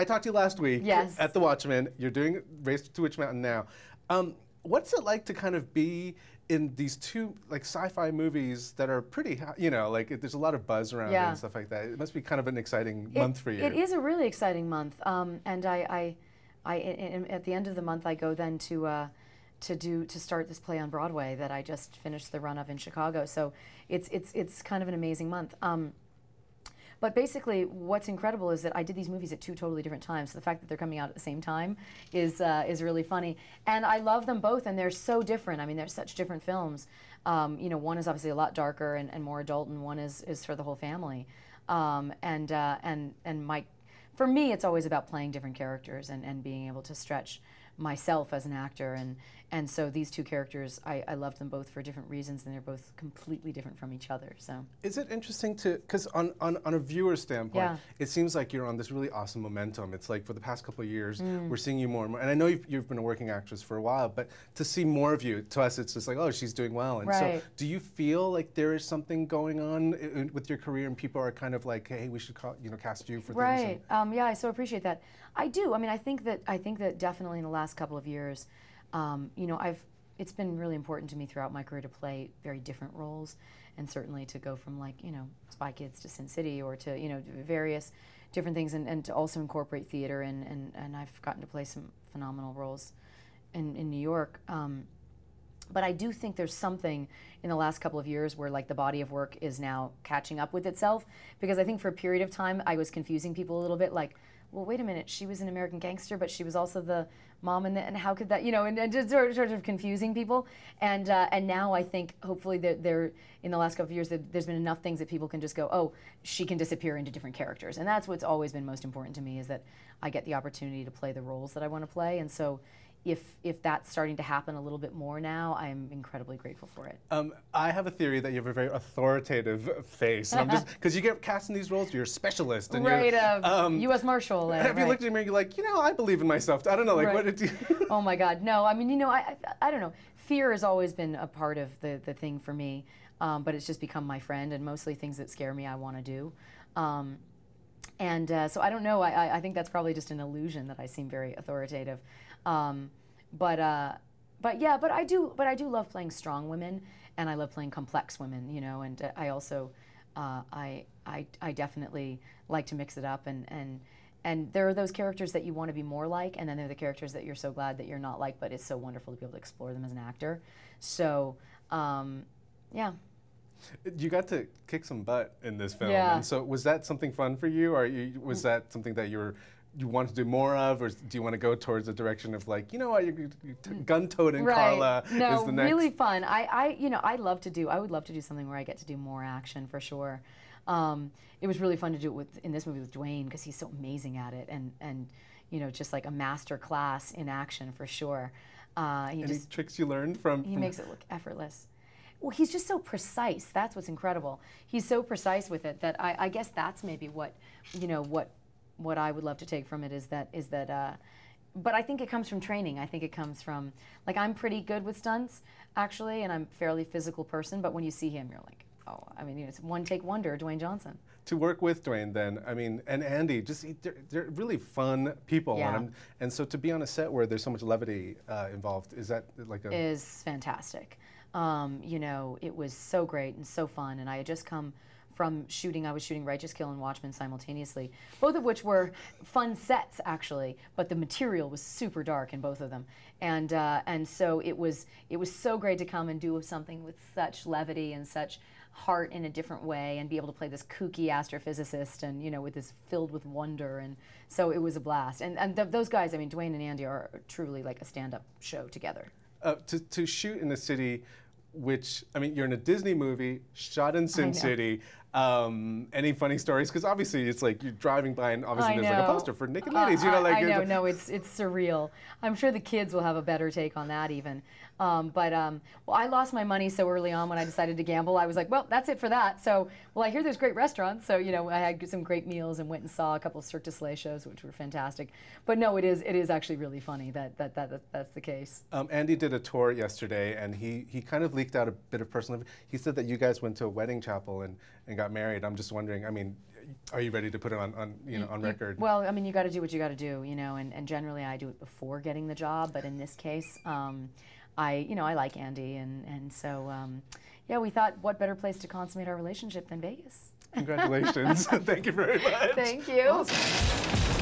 I talked to you last week at the Watchmen. You're doing Race to Witch Mountain now. What's it like to kind of be in these two like sci-fi movies that are pretty, you know, like there's a lot of buzz around it and stuff like that. It must be kind of an exciting month for you. It is a really exciting month, and I at the end of the month I go then to start this play on Broadway that I just finished the run of in Chicago. So it's kind of an amazing month. But basically, what's incredible is that I did these movies at two totally different times. So the fact that they're coming out at the same time is really funny. And I love them both, and they're so different. I mean, they're such different films. You know, one is obviously a lot darker and more adult, and one is for the whole family. And for me, it's always about playing different characters and being able to stretch myself as an actor, and so these two characters, I love them both for different reasons, and they're both completely different from each other. So is it interesting to, because on a viewer standpoint, it seems like you're on this really awesome momentum. It's like for the past couple of years, we're seeing you more and more, and I know you've been a working actress for a while, but to see more of you, to us, it's just like, oh, she's doing well. And so do you feel like there is something going on with your career, and people are kind of like, hey, we should cast you for things? Yeah, I so appreciate that. I do. I mean, I think that definitely in the last couple of years, you know, it's been really important to me throughout my career to play very different roles, and certainly to go from, like, you know, Spy Kids to Sin City, or to, you know, various different things, and to also incorporate theater, and I've gotten to play some phenomenal roles in New York. But I do think there's something in the last couple of years where, like, the body of work is now catching up with itself, because I think for a period of time I was confusing people a little bit, like, well, wait a minute, she was an American Gangster, but she was also the mom, and how could that, you know, and just sort of confusing people. And now I think hopefully that in the last couple of years there's been enough things that people can just go, oh, she can disappear into different characters. And that's what's always been most important to me, is that I get the opportunity to play the roles that I want to play. And so if that's starting to happen a little bit more now, I'm incredibly grateful for it. I have a theory that you have a very authoritative face. And I'm just, because you get cast in these roles, you're a specialist. And you're, U.S. Marshal. Have you looked at me and you're like, you know, I believe in myself. I don't know, like, what did you... Oh my God, no. I mean, you know, I don't know. Fear has always been a part of the thing for me, but it's just become my friend, and mostly things that scare me I want to do. So I don't know. I think that's probably just an illusion that I seem very authoritative. But I do love playing strong women, and I love playing complex women, you know, and I also I definitely like to mix it up, and there are those characters that you want to be more like, and then there are the characters that you're so glad that you're not like, but it's so wonderful to be able to explore them as an actor. So yeah. You got to kick some butt in this film, and so was that something fun for you, or was that something that you want to do more of, or do you want to go towards the direction of, like, you know what, gun-toting Carla is the next? Really fun. You know, I would love to do something where I get to do more action, for sure. It was really fun to do it in this movie with Dwayne, because he's so amazing at it, and you know, just like a master class in action, for sure. Any tricks you learned from? He makes it look effortless. Well, he's just so precise. That's what's incredible. He's so precise with it that I guess that's maybe what, you know, what I would love to take from it is that. But I think it comes from training. I think it comes from, like, I'm pretty good with stunts, actually, and I'm a fairly physical person. But when you see him, you're like, oh, I mean, you know, it's one take wonder, Dwayne Johnson. To work with Dwayne, then, I mean, and Andy, just they're really fun people, and so to be on a set where there's so much levity involved, is that like a? Is fantastic. You know, it was so great and so fun, and I had just come from shooting. I was shooting Righteous Kill and Watchmen simultaneously, both of which were fun sets, actually, but the material was super dark in both of them, and so it was so great to come and do something with such levity and such heart in a different way, and be able to play this kooky astrophysicist, and, you know, with this filled with wonder, and so it was a blast. And those guys, I mean, Dwayne and Andy are truly like a stand-up show together. To shoot in a city, which, I mean, you're in a Disney movie, shot in Sin City. Any funny stories? Because obviously it's like you're driving by, and obviously there's like a poster for naked ladies. You know, like I know, no, it's surreal. I'm sure the kids will have a better take on that even. Well, I lost my money so early on when I decided to gamble. I was like, well, that's it for that. So, well, I hear there's great restaurants. So, you know, I had some great meals and went and saw a couple of Cirque du Soleil shows, which were fantastic. But no, it is actually really funny that's the case. Andy did a tour yesterday, and he kind of leaked out a bit of personal. He said that you guys went to a wedding chapel and got married. I'm just wondering, I mean, are you ready to put it on record? Well, I mean, you got to do what you got to do, you know, and generally I do it before getting the job, but in this case, I like Andy, and so, yeah, we thought what better place to consummate our relationship than Vegas. Congratulations. Thank you very much. Thank you. Awesome.